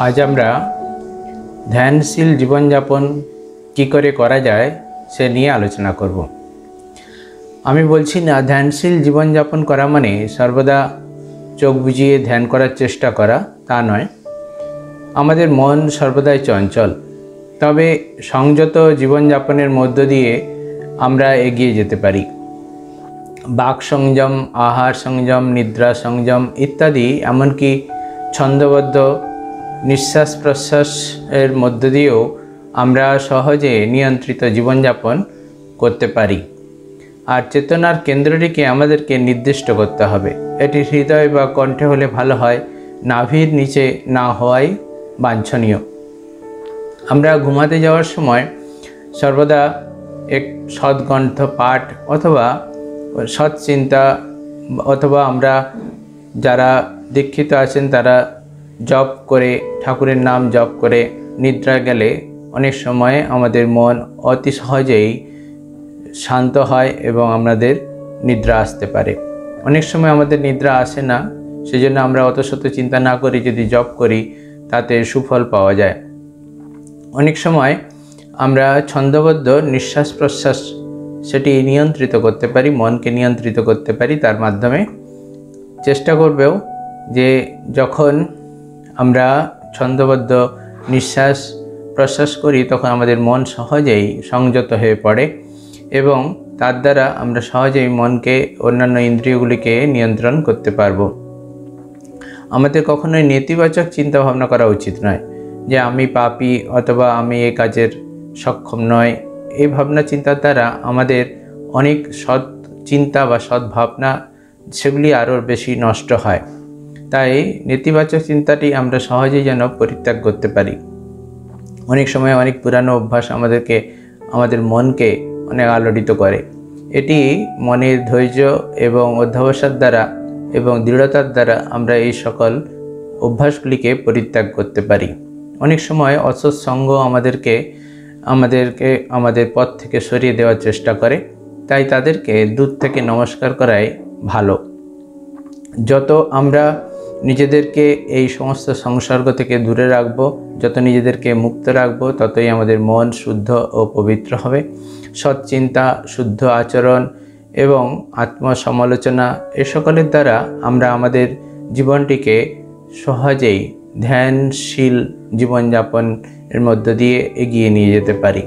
आज আমরা ধ্যানশীল জীবনযাপন কী করে করা যায় সে নিয়ে আলোচনা করব। আমি বলছি না ধ্যানশীল জীবনযাপন করা মানে সর্বদা চোখ বুজিয়ে ধ্যান করার চেষ্টা করা, তা নয়। আমাদের মন সর্বদাই চঞ্চল, তবে সংযত জীবনযাপনের মধ্য দিয়ে আমরা এগিয়ে যেতে পারি। বাক সংযম, আহার সংযম, নিদ্রা সংযম ইত্যাদি, এমনকি ছন্দবদ্ধ নিঃশ্বাস প্রশ্বাসের মধ্য দিয়েও আমরা সহজে নিয়ন্ত্রিত জীবনযাপন করতে পারি। আর চেতনার কেন্দ্রটিকে আমাদেরকে নির্দিষ্ট করতে হবে। এটি হৃদয় বা কণ্ঠে হলে ভালো হয়, নাভির নিচে না হওয়াই বাঞ্ছনীয়। আমরা ঘুমাতে যাওয়ার সময় সর্বদা এক সৎগ্রন্থ পাঠ অথবা সৎ চিন্তা, অথবা আমরা যারা দীক্ষিত আছেন তারা জপ করে, ঠাকুরের নাম জপ করে নিদ্রা গেলে অনেক সময় আমাদের মন অতি সহজেই শান্ত হয় এবং আমাদের নিদ্রা আসতে পারে। অনেক সময় আমাদের নিদ্রা আসে না, সেজন্য আমরা অত শত চিন্তা না করি যদি জপ করি তাতে সুফল পাওয়া যায়। অনেক সময় আমরা ছন্দবদ্ধ নিঃশ্বাস প্রশ্বাস সেটি নিয়ন্ত্রিত করতে পারি, মনকে নিয়ন্ত্রিত করতে পারি। তার মাধ্যমে চেষ্টা করবেও যে যখন আমরা ছন্দবদ্ধ নিঃশ্বাস প্রশ্বাস করি তখন আমাদের মন সহজেই সংযত হয়ে পড়ে এবং তার দ্বারা আমরা সহজেই মনকে, অন্যান্য ইন্দ্রিয়গুলিকে নিয়ন্ত্রণ করতে পারব। আমাদের কখনোই নেতিবাচক চিন্তা ভাবনা করা উচিত নয়, যে আমি পাপী অথবা আমি এই কাজের সক্ষম নয়। এই ভাবনা চিন্তার দ্বারা আমাদের অনেক সৎ চিন্তা বা সৎ ভাবনা সেগুলি আরও বেশি নষ্ট হয়। তাই নেতিবাচক চিন্তাটি আমরা সহজেই যেন পরিত্যাগ করতে পারি। অনেক সময় অনেক পুরানো অভ্যাস আমাদের মনকে অনেক আলোড়িত করে। এটি মনের ধৈর্য এবং অধ্যবসায়ের দ্বারা এবং দৃঢ়তার দ্বারা আমরা এই সকল অভ্যাসগুলিকে পরিত্যাগ করতে পারি। অনেক সময় অসৎ সঙ্গ আমাদেরকে আমাদের পথ থেকে সরিয়ে দেওয়ার চেষ্টা করে, তাই তাদেরকে দূর থেকে নমস্কার করাই ভালো। যত আমরা নিজেদেরকে এই সমস্ত সংসর্গ থেকে দূরে রাখব, যত নিজেদেরকে মুক্ত রাখব, ততই আমাদের মন শুদ্ধ ও পবিত্র হবে। সৎ চিন্তা, শুদ্ধ আচরণ এবং আত্মসমালোচনা এ সকলের দ্বারা আমরা আমাদের জীবনটিকে সহজেই ধ্যানশীল জীবনযাপনের মধ্য দিয়ে এগিয়ে নিয়ে যেতে পারি।